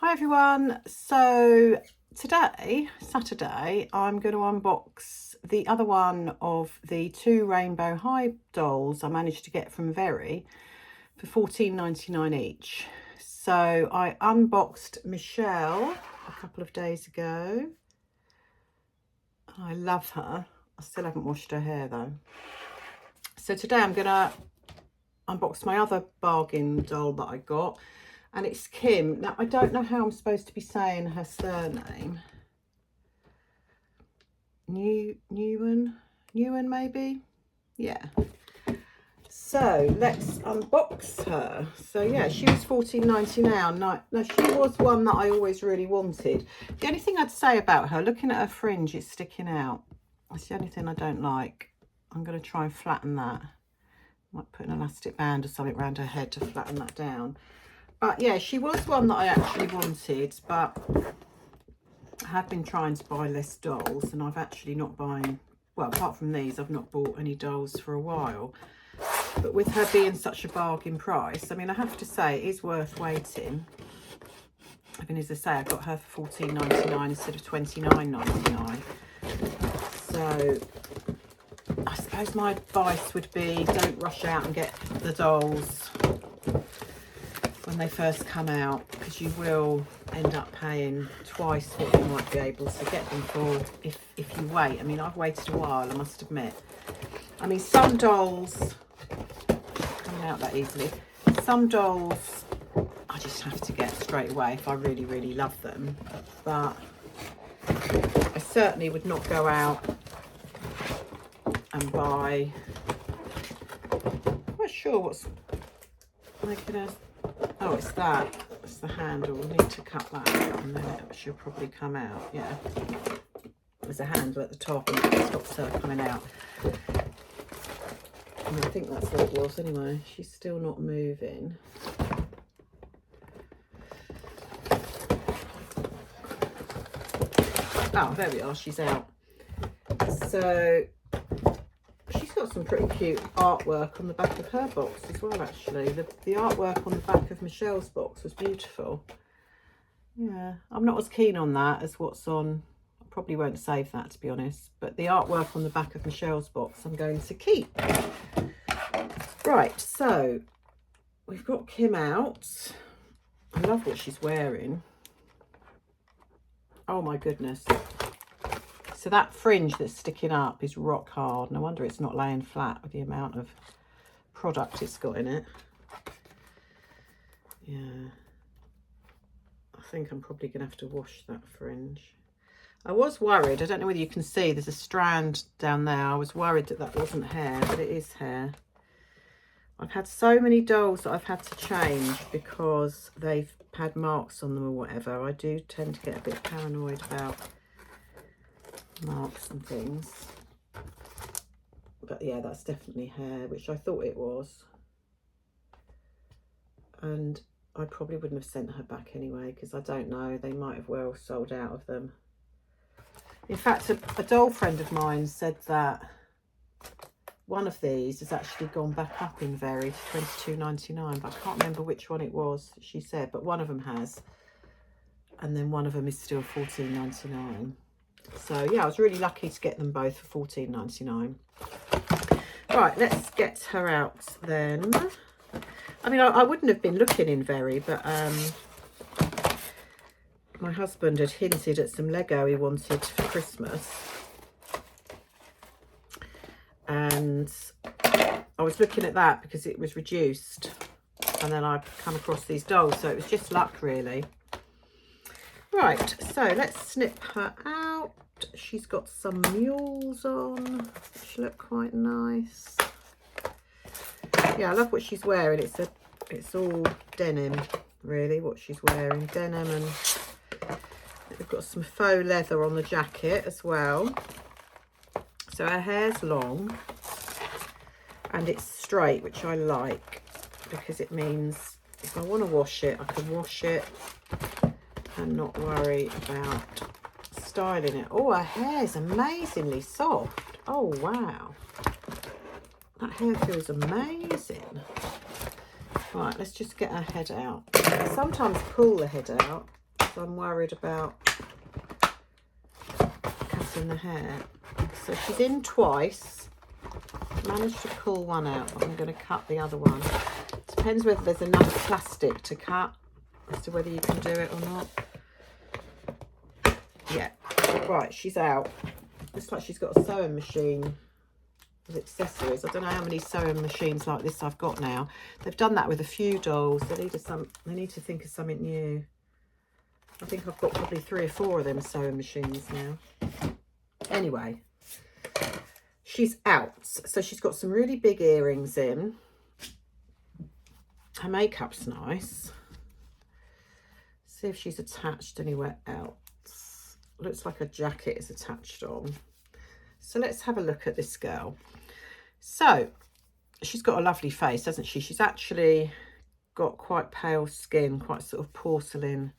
Hi everyone, so today, Saturday, I'm going to unbox the other one of the two Rainbow High dolls I managed to get from Very for $14.99 each. So I unboxed Michelle a couple of days ago. I love her. I still haven't washed her hair though. So today I'm going to unbox my other bargain doll that I got. And it's Kim. Now, I don't know how I'm supposed to be saying her surname. Nguyen maybe? Yeah. So, let's unbox her. So, yeah, she was $14.99. Now, she was one that I always really wanted. The only thing I'd say about her, looking at her fringe, it's sticking out. That's the only thing I don't like. I'm going to try and flatten that. Might put an elastic band or something around her head to flatten that down. But yeah, she was one that I actually wanted, but I have been trying to buy less dolls, and I've actually not buying, well, apart from these, I've not bought any dolls for a while. But with her being such a bargain price, I mean, I have to say it is worth waiting. I mean, as I say, I got her for $14.99 instead of $29.99. So I suppose my advice would be don't rush out and get the dolls when they first come out, because you will end up paying twice what you might be able to get them for if you wait. I mean, I've waited a while, I must admit. I mean, some dolls coming out that easily. Some dolls I just have to get straight away if I really, really love them. But I certainly would not go out and buy. I'm not sure what's making us. Oh, it's that. It's the handle. We'll need to cut that out and then she'll probably come out. Yeah. There's a handle at the top and it stops her coming out. And I think that's what it was anyway. She's still not moving. Oh, there we are. She's out. So she's got some pretty cute artwork on the back of her box as well, actually. The artwork on the back of Michelle's box was beautiful. Yeah, I'm not as keen on that as what's on. I probably won't save that, to be honest. But the artwork on the back of Michelle's box I'm going to keep. Right, so we've got Kim out. I love what she's wearing. Oh my goodness. So that fringe that's sticking up is rock hard. No wonder it's not laying flat with the amount of product it's got in it. Yeah. I think I'm probably going to have to wash that fringe. I was worried. I don't know whether you can see. There's a strand down there. I was worried that that wasn't hair, but it is hair. I've had so many dolls that I've had to change because they've had marks on them or whatever. I do tend to get a bit paranoid about marks and things, but yeah, that's definitely hair, which I thought it was, and I probably wouldn't have sent her back anyway, because I don't know, they might have well sold out of them. In fact, a doll friend of mine said that one of these has actually gone back up in Very to $22.99, but I can't remember which one it was she said, but one of them has, and then one of them is still $14.99. So yeah, I was really lucky to get them both for $14.99. Right, let's get her out then. I mean, I wouldn't have been looking in Very, but my husband had hinted at some Lego he wanted for Christmas. And I was looking at that because it was reduced. And then I come across these dolls, so it was just luck, really. Right, so let's snip her out. She's got some mules on, which look quite nice. Yeah, I love what she's wearing. It's all denim, really, what she's wearing. Denim, and we've got some faux leather on the jacket as well. So her hair's long and it's straight, which I like, because it means if I want to wash it, I can wash it and not worry about styling it. Oh, her hair's amazingly soft. Oh wow, that hair feels amazing. Right, let's just get her head out. I sometimes pull the head out I'm worried about cutting the hair. So she's in twice. Managed to pull one out, but I'm going to cut the other one. Depends whether there's enough plastic to cut as to whether you can do it or not. Yeah, right, she's out. Looks like she's got a sewing machine with accessories. I don't know how many sewing machines like this I've got now. They've done that with a few dolls. They need to think of something new. I think I've got probably 3 or 4 of them sewing machines now. Anyway, she's out. So she's got some really big earrings in. Her makeup's nice. See if she's attached anywhere else. Looks like a jacket is attached on. So let's have a look at this girl. So she's got a lovely face, hasn't she? She's actually got quite pale skin, quite sort of porcelain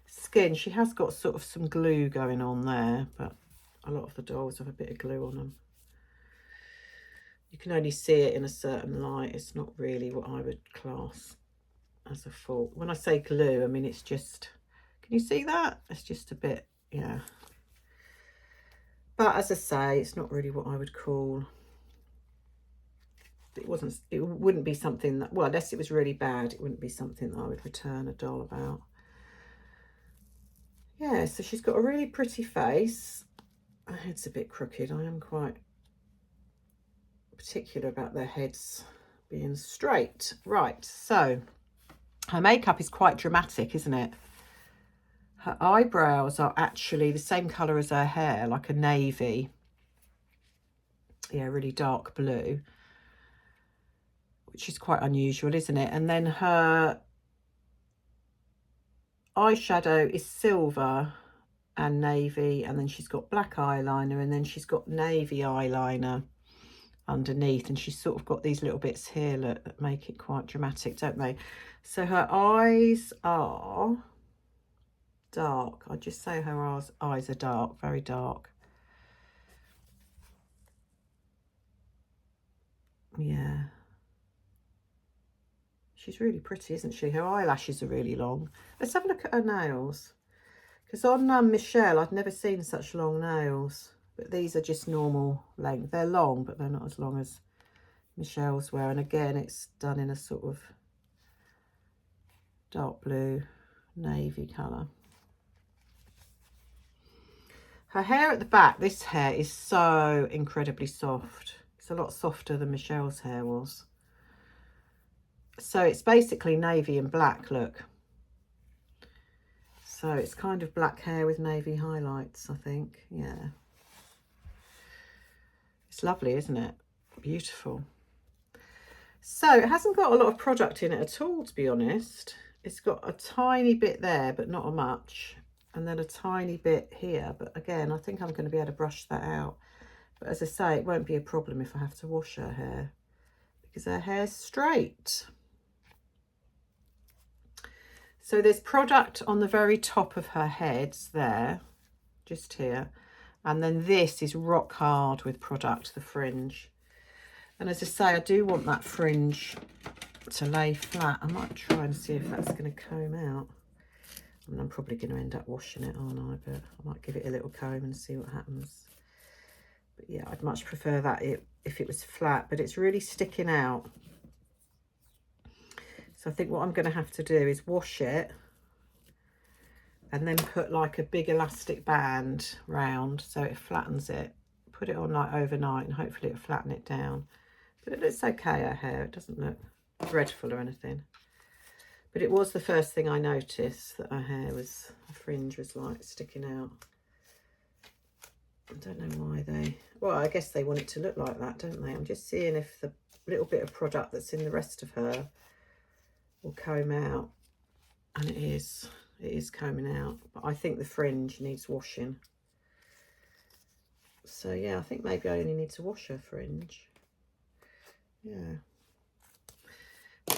skin. She has got sort of some glue going on there, but a lot of the dolls have a bit of glue on them. You can only see it in a certain light. It's not really what I would class as a fault. When I say glue, I mean it's just, can you see that? It's just a bit, yeah. But as I say, it's not really what I would call, it wouldn't be something that, well, unless it was really bad, it wouldn't be something that I would return a doll about. Yeah, so she's got a really pretty face. Her head's a bit crooked. I am quite particular about their heads being straight. Right, so her makeup is quite dramatic, isn't it? Her eyebrows are actually the same colour as her hair, like a navy. Yeah, really dark blue, which is quite unusual, isn't it? And then her eyeshadow is silver and navy, and then she's got black eyeliner, and then she's got navy eyeliner underneath, and she's sort of got these little bits here that make it quite dramatic, don't they? So her eyes are dark. I'd just say her eyes are dark, very dark. Yeah. She's really pretty, isn't she? Her eyelashes are really long. Let's have a look at her nails. Because on Michelle, I've never seen such long nails. But these are just normal length. They're long, but they're not as long as Michelle's were. And again, it's done in a sort of dark blue, navy colour. Her hair at the back, this hair is so incredibly soft. It's a lot softer than Michelle's hair was. So it's basically navy and black, look. So it's kind of black hair with navy highlights, I think. Yeah. It's lovely, isn't it? Beautiful. So it hasn't got a lot of product in it at all, to be honest. It's got a tiny bit there, but not a much. And then a tiny bit here. But again, I think I'm going to be able to brush that out. But as I say, it won't be a problem if I have to wash her hair, because her hair's straight. So there's product on the very top of her heads there, just here. And then this is rock hard with product, the fringe. And as I say, I do want that fringe to lay flat. I might try and see if that's going to comb out. I mean, I'm probably going to end up washing it, aren't I? But I might give it a little comb and see what happens. But yeah, I'd much prefer that if it was flat, but it's really sticking out. So I think what I'm going to have to do is wash it and then put like a big elastic band round so it flattens it. Put it on like overnight and hopefully it'll flatten it down. But it looks okay, her hair. It doesn't look dreadful or anything. But it was the first thing I noticed, that her hair was, her fringe was like sticking out. I don't know why they, well, I guess they want it to look like that, don't they? I'm just seeing if the little bit of product that's in the rest of her will comb out. And it is combing out. But I think the fringe needs washing. So yeah, I think maybe I only need to wash her fringe. Yeah.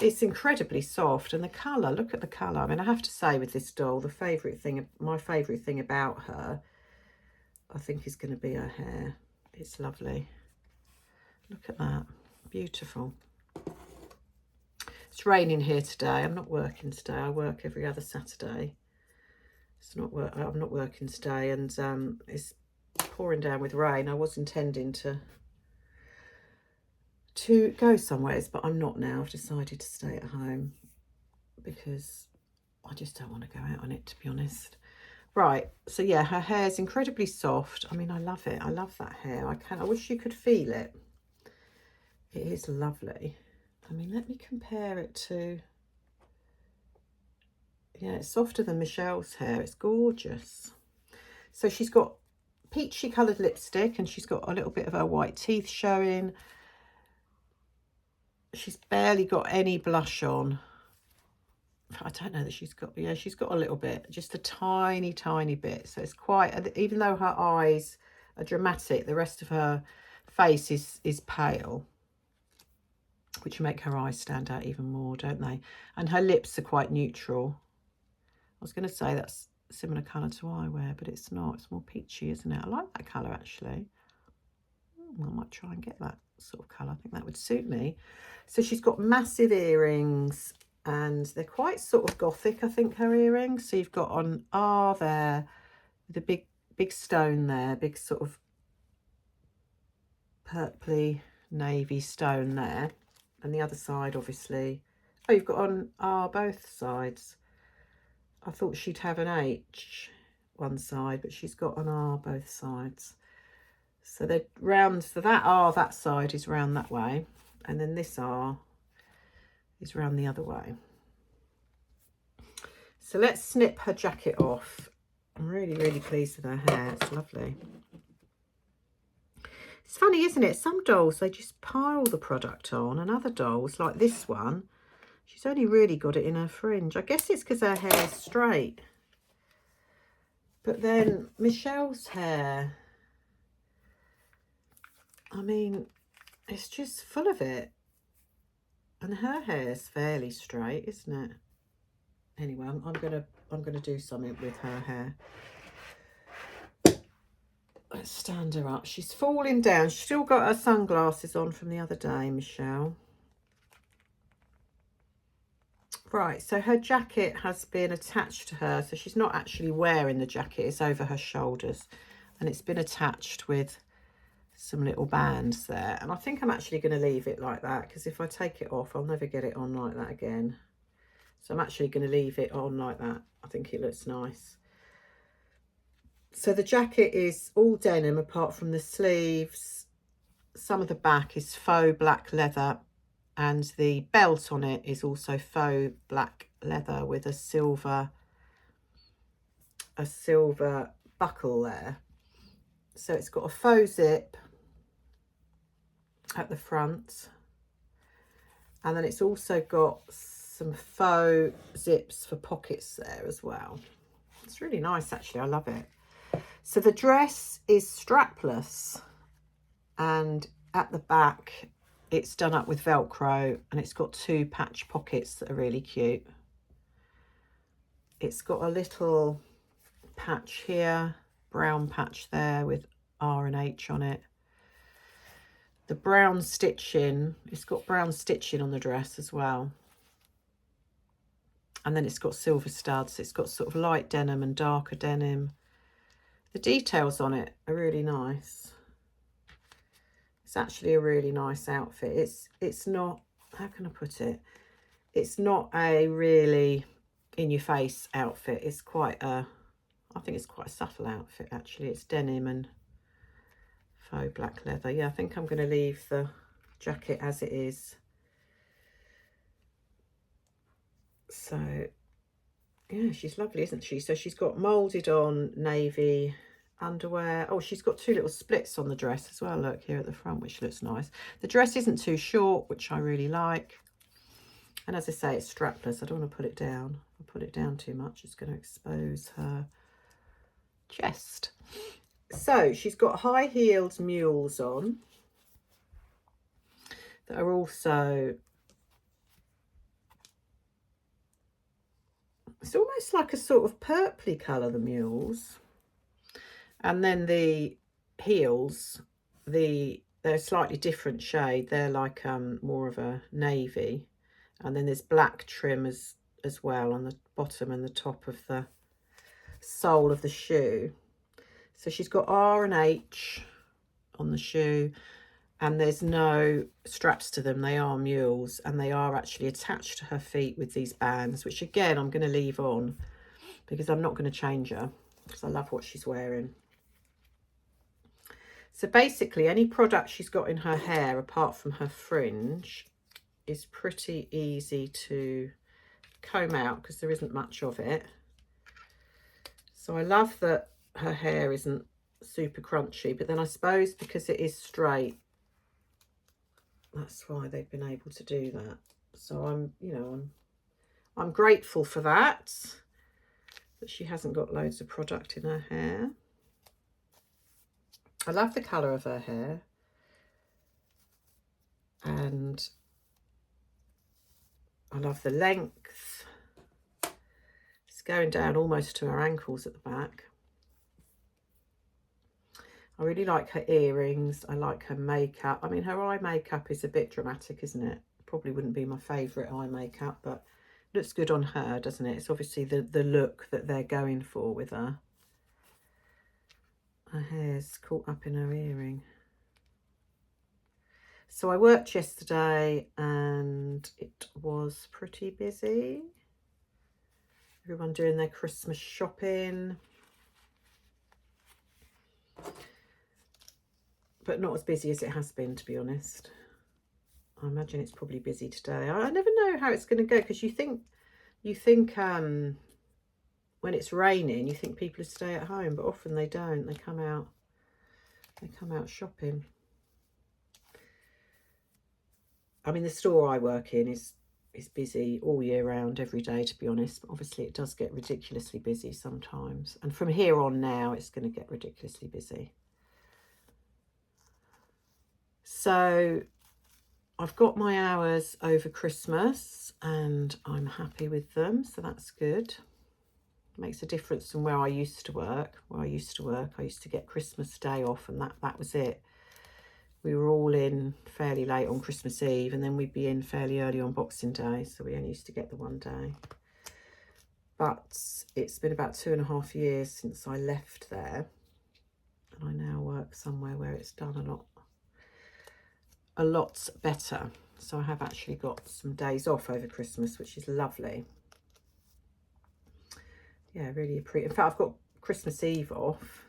It's incredibly soft, and the colour, look at the colour. I mean, I have to say with this doll, my favourite thing about her, I think, is going to be her hair. It's lovely. Look at that. Beautiful. It's raining here today. I'm not working today. I work every other Saturday. It's not work. I'm not working today, and it's pouring down with rain. I was intending to go somewheres, but I'm not now. I've decided to stay at home because I just don't want to go out on it, to be honest. Right, so yeah, her hair's incredibly soft. I mean, I love it. I love that hair. I wish you could feel it. It is lovely. I mean, let me compare it to, yeah, it's softer than Michelle's hair. It's gorgeous. So she's got peachy coloured lipstick, and she's got a little bit of her white teeth showing. She's barely got any blush on. I don't know that she's got, yeah, she's got a little bit, just a tiny, tiny bit. So it's quite, even though her eyes are dramatic, the rest of her face is pale, which make her eyes stand out even more, don't they? And her lips are quite neutral. I was going to say that's a similar colour to eyewear, but it's not. It's more peachy, isn't it? I like that colour, actually. I might try and get that sort of colour. I think that would suit me. So she's got massive earrings, and they're quite sort of gothic, I think, her earrings. So you've got on R there, the big stone there, big sort of purpley navy stone there. And the other side, obviously. Oh, you've got on R both sides. I thought she'd have an H one side, but she's got an R both sides. So they're round, so that R, that side is round that way. And then this R is round the other way. So let's snip her jacket off. I'm really, really pleased with her hair. It's lovely. It's funny, isn't it? Some dolls, they just pile the product on, and other dolls, like this one, she's only really got it in her fringe. I guess it's because her hair is straight. But then Michelle's hair, I mean, it's just full of it. And her hair's fairly straight, isn't it? Anyway, I'm gonna do something with her hair. Let's stand her up. She's falling down. She's still got her sunglasses on from the other day, Michelle. Right, so her jacket has been attached to her. So she's not actually wearing the jacket. It's over her shoulders. And it's been attached with some little bands there. And I think I'm actually going to leave it like that, because if I take it off, I'll never get it on like that again. So I'm actually going to leave it on like that. I think it looks nice. So the jacket is all denim apart from the sleeves. Some of the back is faux black leather, and the belt on it is also faux black leather with a silver buckle there. So it's got a faux zip at the front, and then it's also got some faux zips for pockets there as well. It's really nice, actually. I love it. So the dress is strapless, and at the back it's done up with Velcro, and it's got 2 patch pockets that are really cute. It's got a little patch here, brown patch there with R and H on it. The brown stitching, it's got brown stitching on the dress as well. And then it's got silver studs. It's got sort of light denim and darker denim. The details on it are really nice. It's actually a really nice outfit. It's not, how can I put it? It's not a really in-your-face outfit. It's quite a, I think it's quite a subtle outfit, actually. It's denim and faux black leather. Yeah, I think I'm going to leave the jacket as it is. So, yeah, she's lovely, isn't she? So she's got moulded on navy underwear. Oh, she's got 2 little splits on the dress as well, look, here at the front, which looks nice. The dress isn't too short, which I really like. And as I say, it's strapless. I don't want to put it down. If I put it down too much, it's going to expose her chest. So she's got high-heeled mules on that are also, it's almost like a sort of purpley colour, the mules. And then the heels, they're a slightly different shade. They're like more of a navy. And then there's black trim as well on the bottom and the top of the sole of the shoe. So she's got R and H on the shoe, and there's no straps to them. They are mules, and they are actually attached to her feet with these bands, which again I'm going to leave on because I'm not going to change her because I love what she's wearing. So basically any product she's got in her hair apart from her fringe is pretty easy to comb out because there isn't much of it. So I love that her hair isn't super crunchy, but then I suppose because it is straight, that's why they've been able to do that. So I'm grateful for that she hasn't got loads of product in her hair. I love the colour of her hair, and I love the length. It's going down almost to her ankles at the back. I really like her earrings. I like her makeup. I mean, her eye makeup is a bit dramatic, isn't it? Probably wouldn't be my favourite eye makeup, but it looks good on her, doesn't it? It's obviously the look that they're going for with her. Her hair's caught up in her earring. So I worked yesterday and it was pretty busy. Everyone doing their Christmas shopping. But not as busy as it has been, to be honest. I imagine it's probably busy today. I never know how it's going to go, because you think when it's raining, you think people stay at home, but often they don't. They come out shopping. I mean, the store I work in is busy all year round, every day, to be honest. But obviously it does get ridiculously busy sometimes. And from here on now, it's going to get ridiculously busy. So I've got my hours over Christmas and I'm happy with them. So that's good. It makes a difference from where I used to work. I used to get Christmas Day off, and that was it. We were all in fairly late on Christmas Eve, and then we'd be in fairly early on Boxing Day. So we only used to get the one day. But it's been about 2.5 years since I left there. And I now work somewhere where it's done a lot better. So I have actually got some days off over Christmas, which is lovely. Yeah, really appreciate. In fact, I've got Christmas Eve off,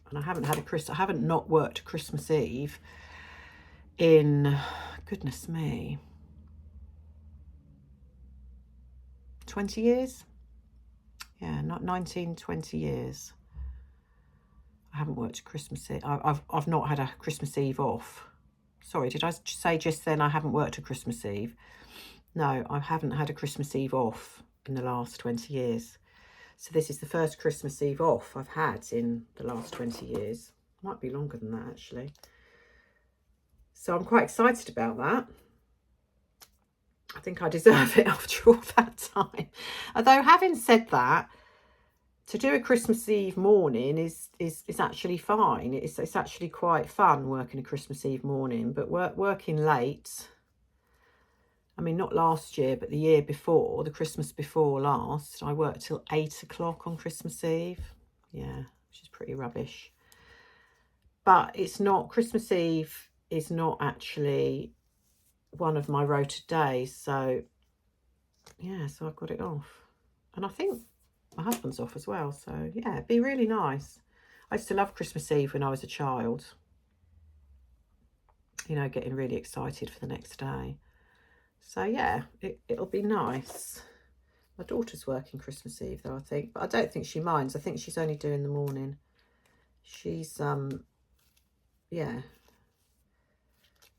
and I haven't not worked Christmas Eve in, goodness me, 20 years. Yeah, not 19, 20 years. I haven't worked Christmas Eve. I've not had a Christmas Eve off. Sorry, did I say just then I haven't worked a Christmas Eve? No, I haven't had a Christmas Eve off in the last 20 years. So this is the first Christmas Eve off I've had in the last 20 years. Might be longer than that, actually. So I'm quite excited about that. I think I deserve it after all that time. Although, having said that, to do a Christmas Eve morning is actually fine. It's actually quite fun working a Christmas Eve morning, but working late, I mean, not last year, but the year before, the Christmas before last, I worked till 8 o'clock on Christmas Eve. Yeah, which is pretty rubbish. But it's not, Christmas Eve is not actually one of my rota days. So, yeah, so I've got it off. And I think my husband's off as well. So, yeah, it'd be really nice. I used to love Christmas Eve when I was a child. You know, getting really excited for the next day. So, yeah, it'll be nice. My daughter's working Christmas Eve, though, I think. But I don't think she minds. I think she's only doing the morning. She's, yeah.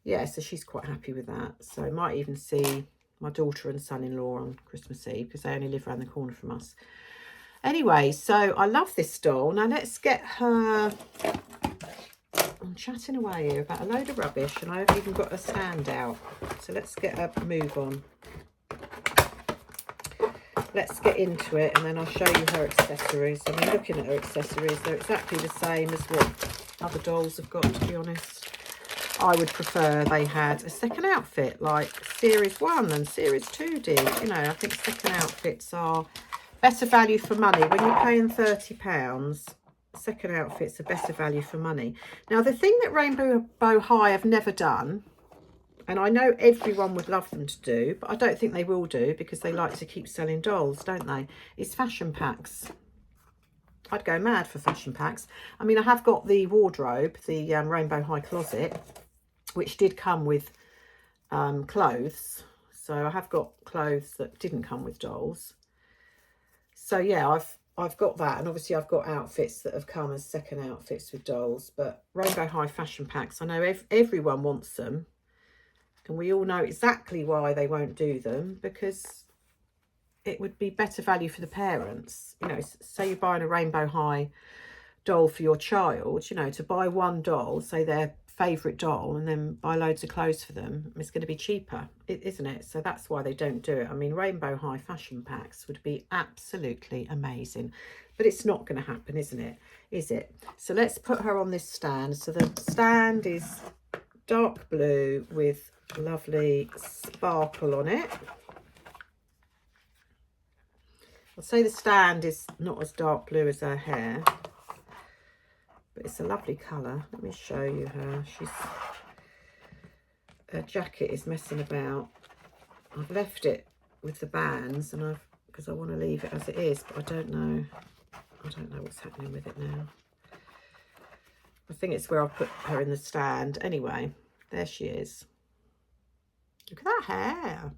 Yeah, so she's quite happy with that. So I might even see my daughter and son-in-law on Christmas Eve, because they only live around the corner from us. Anyway, so I love this doll. Now, let's get her... I'm chatting away here about a load of rubbish, and I haven't even got a stand out. So let's get a move on. Let's get into it, and then I'll show you her accessories. I mean, looking at her accessories, they're exactly the same as what other dolls have got, to be honest. I would prefer they had a second outfit like Series 1 and Series 2 did. You know, I think second outfits are better value for money. When you're paying £30, second outfits are better value for money. Now, the thing that Rainbow High have never done, and I know everyone would love them to do, but I don't think they will do because they like to keep selling dolls, don't they? Is fashion packs. I'd go mad for fashion packs. I mean, I have got the wardrobe, the Rainbow High closet, which did come with clothes. So I have got clothes that didn't come with dolls. So yeah, I've got that, and obviously I've got outfits that have come as second outfits with dolls. But Rainbow High fashion packs, I know everyone wants them, and we all know exactly why they won't do them, because it would be better value for the parents. You know, say you're buying a Rainbow High doll for your child, you know, to buy one doll, say their favourite doll, and then buy loads of clothes for them, it's going to be cheaper, isn't it? So that's why they don't do it. I mean, Rainbow High fashion packs would be absolutely amazing, but it's not going to happen, isn't it? Is it? So let's put her on this stand. So the stand is dark blue with lovely sparkle on it. I'll say the stand is not as dark blue as her hair, but it's a lovely colour. Let me show you her. Her jacket is messing about. I've left it with the bands, and because I want to leave it as it is, but I don't know what's happening with it now. I think it's where I've put her in the stand. Anyway, there she is. Look at that hair.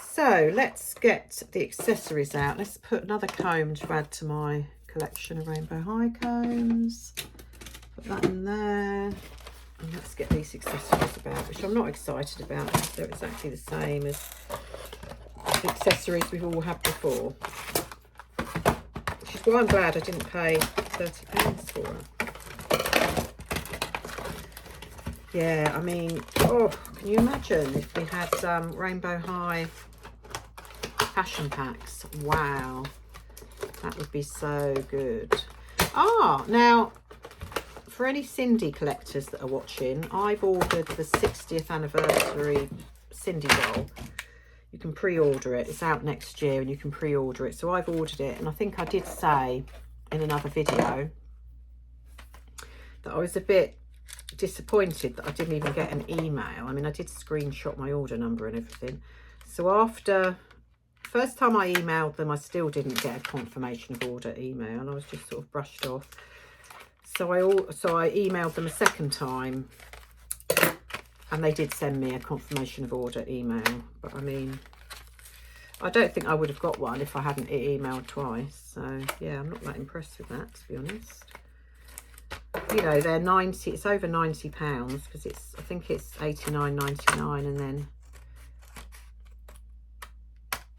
So let's get the accessories out. Let's put another comb to add to my collection of Rainbow High combs. Put that in there. And let's get these accessories about, which I'm not excited about because they're exactly the same as the accessories we've all had before. Which is why I'm glad I didn't pay £30 for her. Yeah, I mean, oh, can you imagine if we had Rainbow High fashion packs? Wow, that would be so good. Now, for any Cindy collectors that are watching, I've ordered the 60th anniversary Cindy doll. You can pre-order it. It's out next year and you can pre-order it. So I've ordered it, and I think I did say in another video that I was a bit disappointed that I didn't even get an email. I mean, I did screenshot my order number and everything. So after first time I emailed them, I still didn't get a confirmation of order email. I was just sort of brushed off. So I emailed them a second time, and they did send me a confirmation of order email. But I mean, I don't think I would have got one if I hadn't emailed twice. So yeah, I'm not that impressed with that, to be honest. You know, they're 90, it's over £90 because I think it's 89.99, and then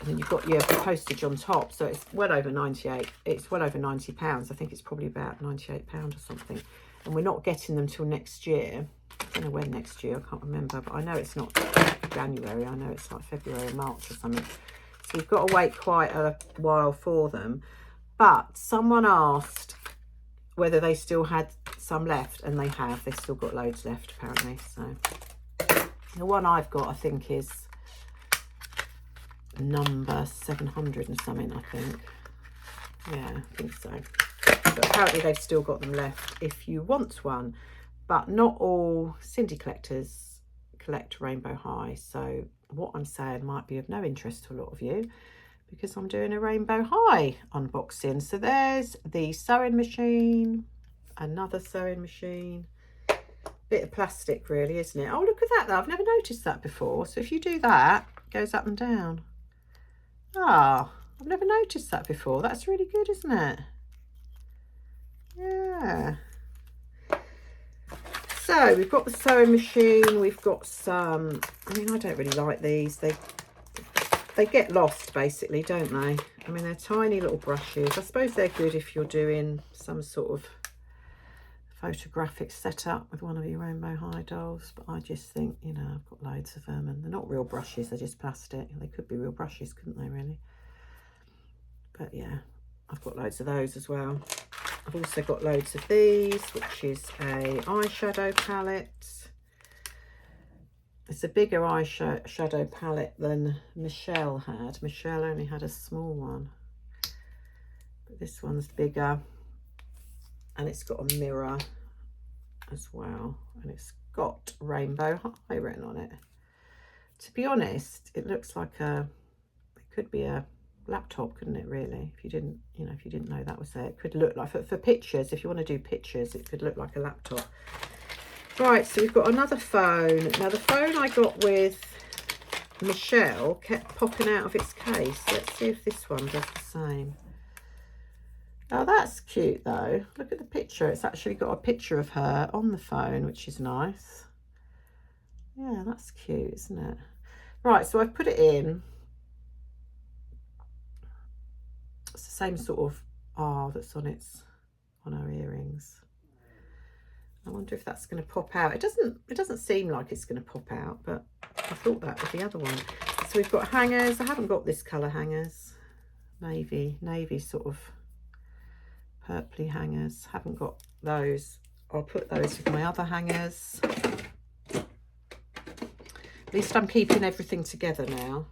you've got your postage on top, so it's well over 98. It's well over £90. I think it's probably about £98 or something. And we're not getting them till next year. I don't know when next year, I can't remember, but I know it's not January. I know it's like February or March or something. So you've got to wait quite a while for them. But someone asked whether they still had some left, and they have. They've still got loads left, apparently. So the one I've got, I think, is number 700 and something, I think. Yeah, I think so. But apparently they've still got them left if you want one. But not all Cindy collectors collect Rainbow High. So what I'm saying might be of no interest to a lot of you, because I'm doing a Rainbow High unboxing. So there's the sewing machine, another sewing machine. Bit of plastic really, isn't it? Oh, look at that though. I've never noticed that before. So if you do that, it goes up and down. Ah, I've never noticed that before. That's really good, isn't it? Yeah. So we've got the sewing machine. We've got some, I mean, I don't really like these. They get lost basically, don't they? I mean, they're tiny little brushes. I suppose they're good if you're doing some sort of photographic setup with one of your Rainbow High dolls, but I just think, you know, I've got loads of them, and they're not real brushes, they're just plastic. They could be real brushes, couldn't they, really? But yeah, I've got loads of those as well. I've also got loads of these, which is a eyeshadow palette. It's a bigger eyeshadow palette than Michelle had. Michelle only had a small one. But this one's bigger. And it's got a mirror as well. And it's got Rainbow High written on it. To be honest, it looks like it could be a laptop, couldn't it, really? If you didn't, if you didn't know that was there. It could look like, for pictures, if you want to do pictures, it could look like a laptop. Right, so we've got another phone. Now, the phone I got with Michelle kept popping out of its case. Let's see if this one does the same. Oh, that's cute, though. Look at the picture. It's actually got a picture of her on the phone, which is nice. Yeah, that's cute, isn't it? Right, so I've put it in. It's the same sort of R that's on her earrings. I wonder if that's going to pop out. It doesn't seem like it's going to pop out, but I thought that was the other one. So we've got hangers. I haven't got this colour hangers. Navy sort of purpley hangers. Haven't got those. I'll put those with my other hangers. At least I'm keeping everything together now.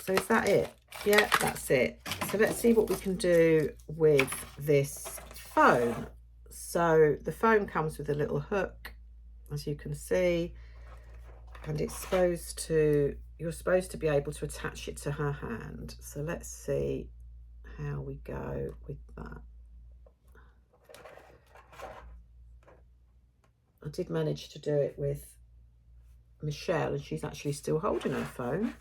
So is that it? Yeah, that's it. So let's see what we can do with this phone. So the phone comes with a little hook, as you can see, and you're supposed to be able to attach it to her hand. So let's see how we go with that. I did manage to do it with Michelle, and she's actually still holding her phone.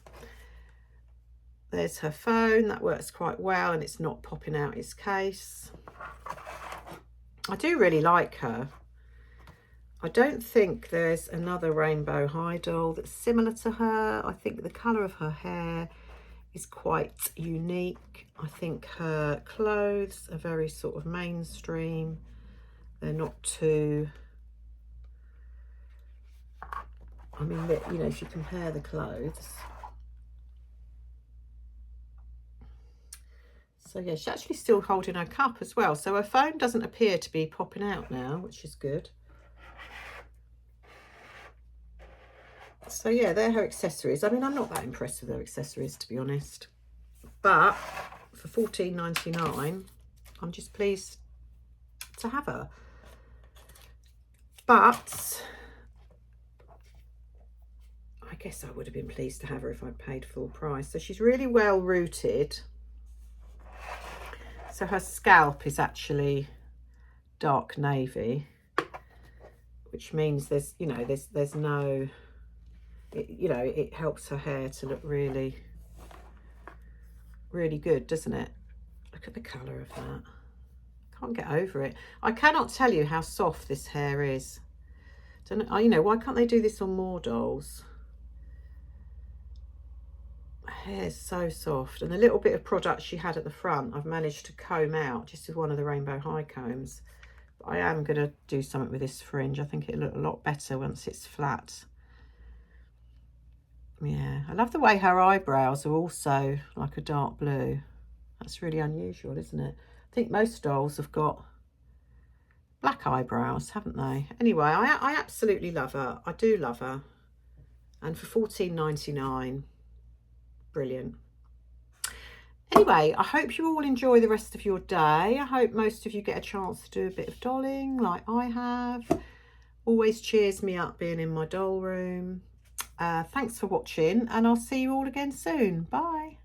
There's her phone. That works quite well, and it's not popping out its case. I do really like her. I don't think there's another Rainbow High doll that's similar to her. I think the colour of her hair is quite unique. I think her clothes are very sort of mainstream. They're not too... I mean, if you compare the clothes. So yeah, she's actually still holding her cup as well. So her phone doesn't appear to be popping out now, which is good. So yeah, they're her accessories. I mean, I'm not that impressed with her accessories, to be honest. But for $14.99, I'm just pleased to have her. But I guess I would have been pleased to have her if I'd paid full price. So she's really well rooted. So her scalp is actually dark navy, which means there's no, it helps her hair to look really, really good, doesn't it? Look at the colour of that. Can't get over it. I cannot tell you how soft this hair is. Don't know, why can't they do this on more dolls? Hair is so soft, and the little bit of product she had at the front I've managed to comb out just with one of the Rainbow High combs. But I am going to do something with this fringe. I think it'll look a lot better once it's flat. Yeah, I love the way her eyebrows are also like a dark blue. That's really unusual, isn't it? I think most dolls have got black eyebrows, haven't they? Anyway, I absolutely love her. I do love her. And for $14.99, brilliant. Anyway, I hope you all enjoy the rest of your day. I hope most of you get a chance to do a bit of dolling like I have. Always cheers me up being in my doll room. Thanks for watching, and I'll see you all again soon. Bye.